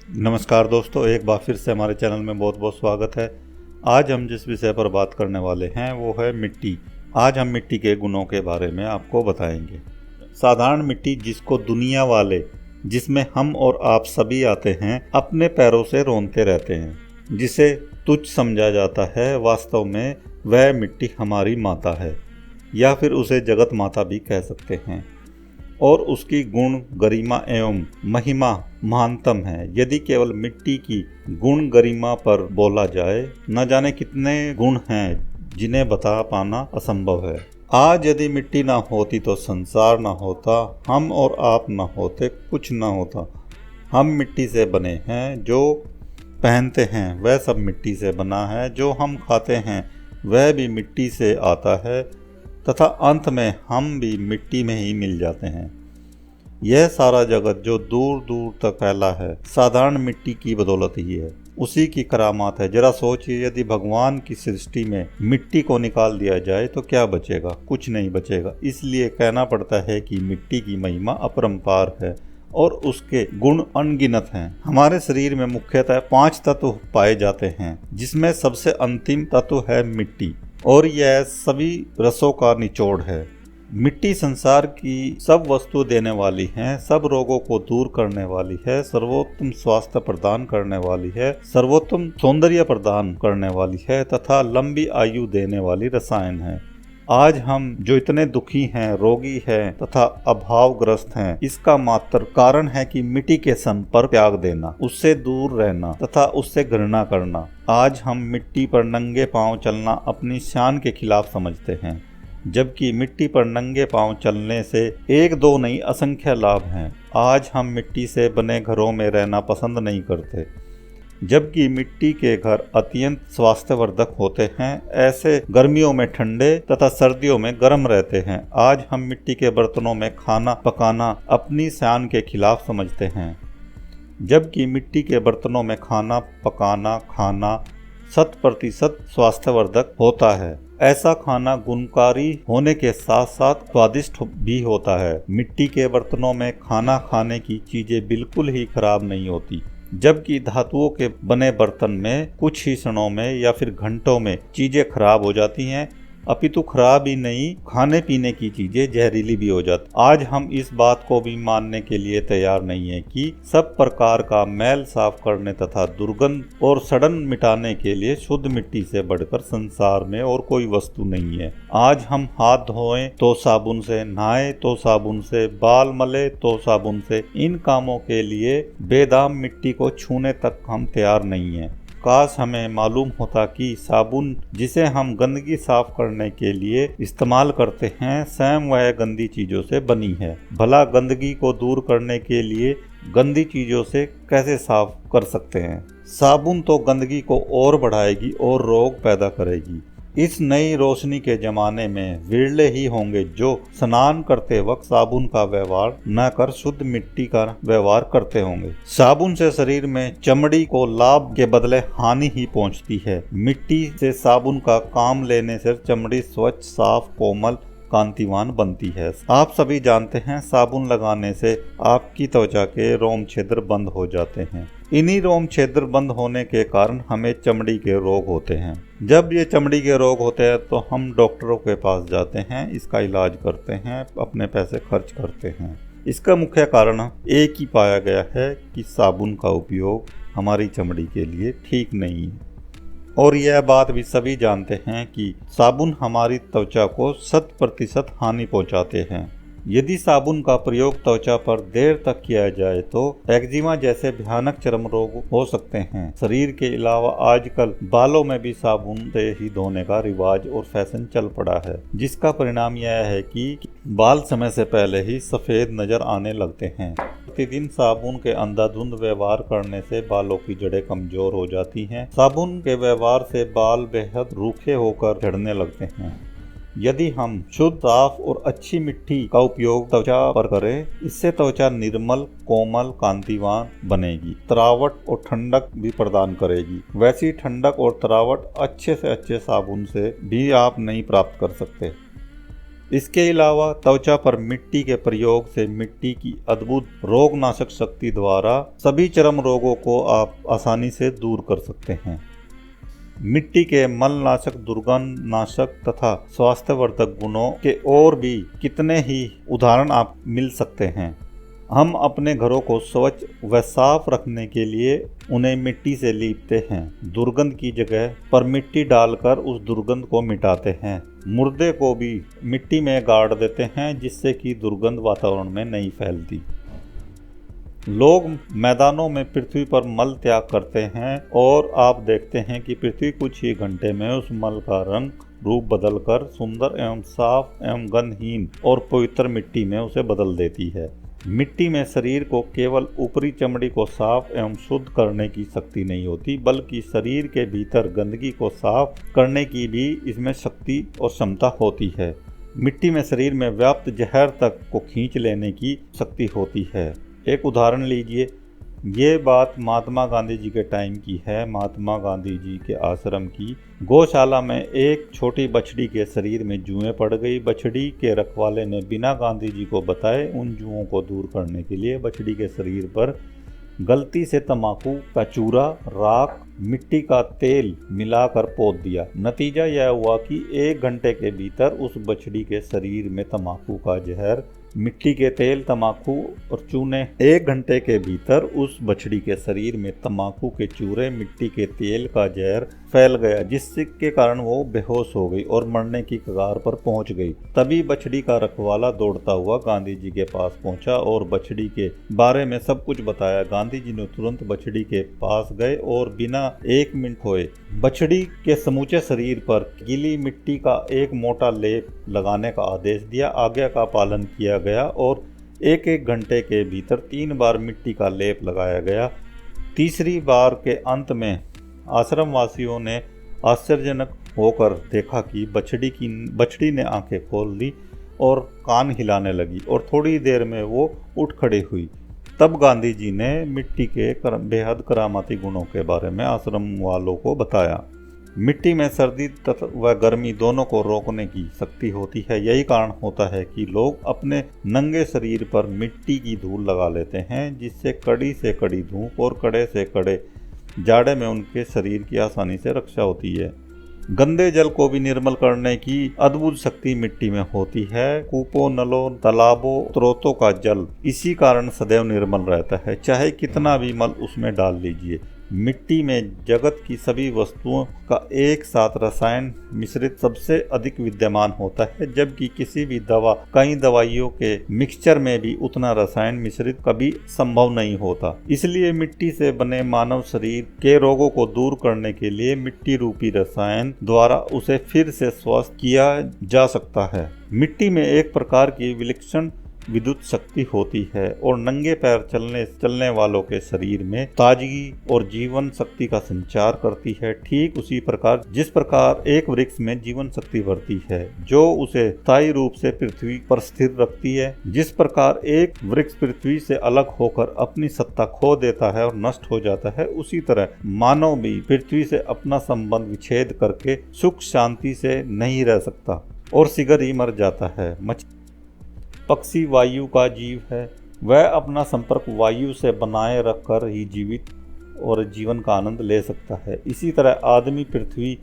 नमस्कार दोस्तों, एक बार फिर से हमारे चैनल में बहुत बहुत स्वागत है। आज हम जिस विषय पर बात करने वाले हैं वो है मिट्टी। आज हम मिट्टी के गुणों के बारे में आपको बताएंगे। साधारण मिट्टी जिसको दुनिया वाले, जिसमें हम और आप सभी आते हैं, अपने पैरों से रोंदते रहते हैं, जिसे तुच्छ समझा जाता है, वास्तव में वह मिट्टी हमारी माता है, या फिर उसे जगत माता भी कह सकते हैं। और उसकी गुण, गरिमा एवं महिमा महानतम है। यदि केवल मिट्टी की गुण गरिमा पर बोला जाए, न जाने कितने गुण हैं जिन्हें बता पाना असंभव है। आज यदि मिट्टी ना होती तो संसार ना होता, हम और आप ना होते, कुछ ना होता। हम मिट्टी से बने हैं। जो पहनते हैं वह सब मिट्टी से बना है, जो हम खाते हैं वह भी मिट्टी से आता है, तथा अंत में हम भी मिट्टी में ही मिल जाते हैं। यह सारा जगत जो दूर दूर तक फैला है, साधारण मिट्टी की बदौलत ही है, उसी की करामात है। जरा सोचिए, यदि भगवान की सृष्टि में मिट्टी को निकाल दिया जाए तो क्या बचेगा? कुछ नहीं बचेगा। इसलिए कहना पड़ता है कि मिट्टी की महिमा अपरंपार है और उसके गुण अनगिनत हैं। हमारे शरीर में मुख्यतः 5 तत्व पाए जाते हैं, जिसमें सबसे अंतिम तत्व है मिट्टी, और यह सभी रसों का निचोड़ है। मिट्टी संसार की सब वस्तु देने वाली है, सब रोगों को दूर करने वाली है, सर्वोत्तम स्वास्थ्य प्रदान करने वाली है, सर्वोत्तम सौंदर्य प्रदान करने वाली है, तथा लंबी आयु देने वाली रसायन है। आज हम जो इतने दुखी हैं, रोगी हैं तथा अभावग्रस्त हैं, इसका मात्र कारण है कि मिट्टी के संपर्क त्याग देना, उससे दूर रहना तथा उससे घृणा करना। आज हम मिट्टी पर नंगे पांव चलना अपनी शान के खिलाफ समझते हैं, जबकि मिट्टी पर नंगे पांव चलने से एक दो नहीं असंख्य लाभ हैं। आज हम मिट्टी से बने घरों में रहना पसंद नहीं करते, जबकि मिट्टी के घर अत्यंत स्वास्थ्यवर्धक होते हैं। ऐसे गर्मियों में ठंडे तथा सर्दियों में गर्म रहते हैं। आज हम मिट्टी के बर्तनों में खाना पकाना अपनी शान के खिलाफ समझते हैं, जबकि मिट्टी के बर्तनों में खाना खाना 100% स्वास्थ्यवर्धक होता है। ऐसा खाना गुणकारी होने के साथ साथ स्वादिष्ट भी होता है। मिट्टी के बर्तनों में खाना खाने की चीजें बिल्कुल ही खराब नहीं होती, जबकि धातुओं के बने बर्तन में कुछ ही क्षणों में या फिर घंटों में चीजें खराब हो जाती हैं। अपितु खराब ही नहीं, खाने पीने की चीजें जहरीली भी हो जाती। आज हम इस बात को भी मानने के लिए तैयार नहीं है कि सब प्रकार का मैल साफ करने तथा दुर्गंध और सड़न मिटाने के लिए शुद्ध मिट्टी से बढ़कर संसार में और कोई वस्तु नहीं है। आज हम हाथ धोएं तो साबुन से, नहाएं तो साबुन से, बाल मले तो साबुन से, इन कामों के लिए बेदाम मिट्टी को छूने तक हम तैयार नहीं है। काश हमें मालूम होता कि साबुन जिसे हम गंदगी साफ करने के लिए इस्तेमाल करते हैं, स्वयं वह गंदी चीजों से बनी है। भला गंदगी को दूर करने के लिए गंदी चीजों से कैसे साफ कर सकते हैं? साबुन तो गंदगी को और बढ़ाएगी और रोग पैदा करेगी। इस नई रोशनी के जमाने में विरले ही होंगे जो स्नान करते वक्त साबुन का व्यवहार न कर शुद्ध मिट्टी का व्यवहार करते होंगे। साबुन से शरीर में चमड़ी को लाभ के बदले हानि ही पहुंचती है। मिट्टी से साबुन का काम लेने से चमड़ी स्वच्छ, साफ, कोमल, कांतिवान बनती है। आप सभी जानते हैं, साबुन लगाने से आपकी त्वचा के रोम छिद्र बंद हो जाते हैं। इन्हीं रोम छिद्र बंद होने के कारण हमें चमड़ी के रोग होते हैं। जब ये चमड़ी के रोग होते हैं तो हम डॉक्टरों के पास जाते हैं, इसका इलाज करते हैं, अपने पैसे खर्च करते हैं। इसका मुख्य कारण एक ही पाया गया है कि साबुन का उपयोग हमारी चमड़ी के लिए ठीक नहीं है। और यह बात भी सभी जानते हैं कि साबुन हमारी त्वचा को 100% हानि पहुंचाते हैं। यदि साबुन का प्रयोग त्वचा पर देर तक किया जाए तो एक्जिमा जैसे भयानक चर्म रोग हो सकते हैं। शरीर के अलावा आजकल बालों में भी साबुन से ही धोने का रिवाज और फैशन चल पड़ा है, जिसका परिणाम यह है कि बाल समय से पहले ही सफेद नजर आने लगते हैं। प्रतिदिन साबुन के अंधाधुंध व्यवहार करने से बालों की जड़ें कमजोर हो जाती हैं। साबुन के व्यवहार से बाल बेहद रूखे होकर झड़ने लगते हैं। यदि हम शुद्ध, साफ और अच्छी मिट्टी का उपयोग त्वचा पर करें, इससे त्वचा निर्मल, कोमल, कांतिवान बनेगी, तरावट और ठंडक भी प्रदान करेगी। वैसी ठंडक और तरावट अच्छे से अच्छे साबुन से भी आप नहीं प्राप्त कर सकते। इसके अलावा त्वचा पर मिट्टी के प्रयोग से मिट्टी की अद्भुत रोगनाशक शक्ति द्वारा सभी चर्म रोगों को आप आसानी से दूर कर सकते हैं। मिट्टी के मलनाशक, दुर्गंध नाशक तथा स्वास्थ्यवर्धक गुणों के और भी कितने ही उदाहरण आप मिल सकते हैं। हम अपने घरों को स्वच्छ व साफ रखने के लिए उन्हें मिट्टी से लीपते हैं। दुर्गंध की जगह पर मिट्टी डालकर उस दुर्गंध को मिटाते हैं। मुर्दे को भी मिट्टी में गाड़ देते हैं जिससे कि दुर्गंध वातावरण में नहीं फैलती। लोग मैदानों में पृथ्वी पर मल त्याग करते हैं और आप देखते हैं कि पृथ्वी कुछ ही घंटे में उस मल का रंग रूप बदलकर सुंदर एवं साफ एवं गंधहीन और पवित्र मिट्टी में उसे बदल देती है। मिट्टी में शरीर को केवल ऊपरी चमड़ी को साफ एवं शुद्ध करने की शक्ति नहीं होती, बल्कि शरीर के भीतर गंदगी को साफ करने की भी इसमें शक्ति और क्षमता होती है। मिट्टी में शरीर में व्याप्त जहर तक को खींच लेने की शक्ति होती है। एक उदाहरण लीजिए, ये बात महात्मा गांधी जी के टाइम की है। महात्मा गांधी जी के आश्रम की गौशाला में एक छोटी बछड़ी के शरीर में जुएं पड़ गई। बछड़ी के रखवाले ने बिना गांधी जी को बताए उन जुओं को दूर करने के लिए बछड़ी के शरीर पर गलती से तंबाकू का चूरा, राख, मिट्टी का तेल मिलाकर पोत दिया। नतीजा यह हुआ कि 1 घंटे के भीतर उस बछड़ी के शरीर में तंबाकू का जहर, मिट्टी के तेल, तंबाकू और चूने 1 घंटे के भीतर उस बछड़ी के शरीर में तंबाकू के चूरे, मिट्टी के तेल का जहर फैल गया, जिसके कारण वो बेहोश हो गई और मरने की कगार पर पहुंच गई। तभी बछड़ी का रखवाला दौड़ता हुआ गांधी जी के पास पहुंचा और बछड़ी के बारे में सब कुछ बताया। गांधी जी ने तुरंत बछड़ी के पास गए और बिना 1 मिनट खोए बछड़ी के समूचे शरीर पर गीली मिट्टी का एक मोटा लेप लगाने का आदेश दिया। आज्ञा का पालन किया गया और 1-1 घंटे के भीतर 3 बार मिट्टी का लेप लगाया गया। तीसरी बार के अंत में आश्रम वासियों ने आश्चर्यजनक होकर देखा कि बछड़ी ने आंखें खोल दी और कान हिलाने लगी और थोड़ी देर में वो उठ खड़ी हुई। तब गांधी जी ने मिट्टी के बेहद करामाती गुणों के बारे में आश्रम वालों को बताया। मिट्टी में सर्दी व गर्मी दोनों को रोकने की शक्ति होती है। यही कारण होता है कि लोग अपने नंगे शरीर पर मिट्टी की धूल लगा लेते हैं, जिससे कड़ी से कड़ी धूप और कड़े से कड़े जाड़े में उनके शरीर की आसानी से रक्षा होती है। गंदे जल को भी निर्मल करने की अद्भुत शक्ति मिट्टी में होती है। कूपों, नलों, तालाबों, स्रोतों का जल इसी कारण सदैव निर्मल रहता है, चाहे कितना भी मल उसमें डाल लीजिए। मिट्टी में जगत की सभी वस्तुओं का एक साथ रसायन मिश्रित सबसे अधिक विद्यमान होता है, जबकि किसी भी कई दवाइयों के मिक्सचर में भी उतना रसायन मिश्रित कभी संभव नहीं होता। इसलिए मिट्टी से बने मानव शरीर के रोगों को दूर करने के लिए मिट्टी रूपी रसायन द्वारा उसे फिर से स्वस्थ किया जा सकता है। मिट्टी में एक प्रकार की विलक्षण विद्युत शक्ति होती है और नंगे पैर चलने वालों के शरीर में ताजगी और जीवन शक्ति का संचार करती है। ठीक उसी प्रकार जिस प्रकार एक वृक्ष में जीवन शक्ति भरती है जो उसे स्थायी रूप से पृथ्वी पर स्थिर रखती है, जिस प्रकार एक वृक्ष पृथ्वी से अलग होकर अपनी सत्ता खो देता है और नष्ट हो जाता है, उसी तरह मानव भी पृथ्वी से अपना संबंध विच्छेद करके सुख शांति से नहीं रह सकता और शीघ्र ही मर जाता है। पक्षी वायु का जीव है, वह अपना संपर्क वायु से बनाए रखकर ही जीवित और जीवन का आनंद ले सकता है। इसी तरह आदमी पृथ्वी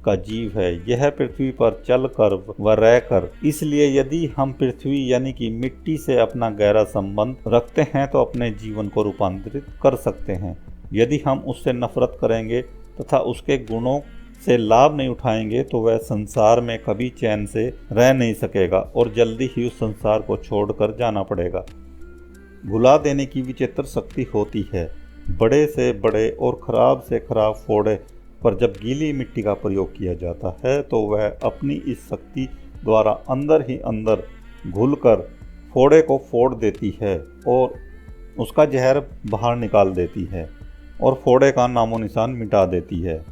का जीव है, यह पृथ्वी पर चलकर व रहकर। इसलिए यदि हम पृथ्वी यानी कि मिट्टी से अपना गहरा संबंध रखते हैं तो अपने जीवन को रूपांतरित कर सकते हैं। यदि हम उससे नफरत करेंगे तथा उसके गुणों से लाभ नहीं उठाएंगे तो वह संसार में कभी चैन से रह नहीं सकेगा और जल्दी ही उस संसार को छोड़कर जाना पड़ेगा। भुला देने की विचित्र शक्ति होती है। बड़े से बड़े और खराब से खराब फोड़े पर जब गीली मिट्टी का प्रयोग किया जाता है तो वह अपनी इस शक्ति द्वारा अंदर ही अंदर घुलकर फोड़े को फोड़ देती है और उसका जहर बाहर निकाल देती है और फोड़े का नामो निशान मिटा देती है।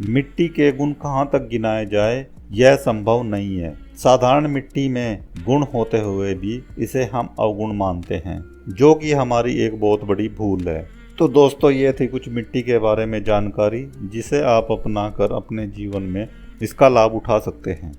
मिट्टी के गुण कहाँ तक गिनाए जाए यह संभव नहीं है। साधारण मिट्टी में गुण होते हुए भी इसे हम अवगुण मानते हैं, जो कि हमारी एक बहुत बड़ी भूल है। तो दोस्तों, ये थी कुछ मिट्टी के बारे में जानकारी जिसे आप अपना कर अपने जीवन में इसका लाभ उठा सकते हैं।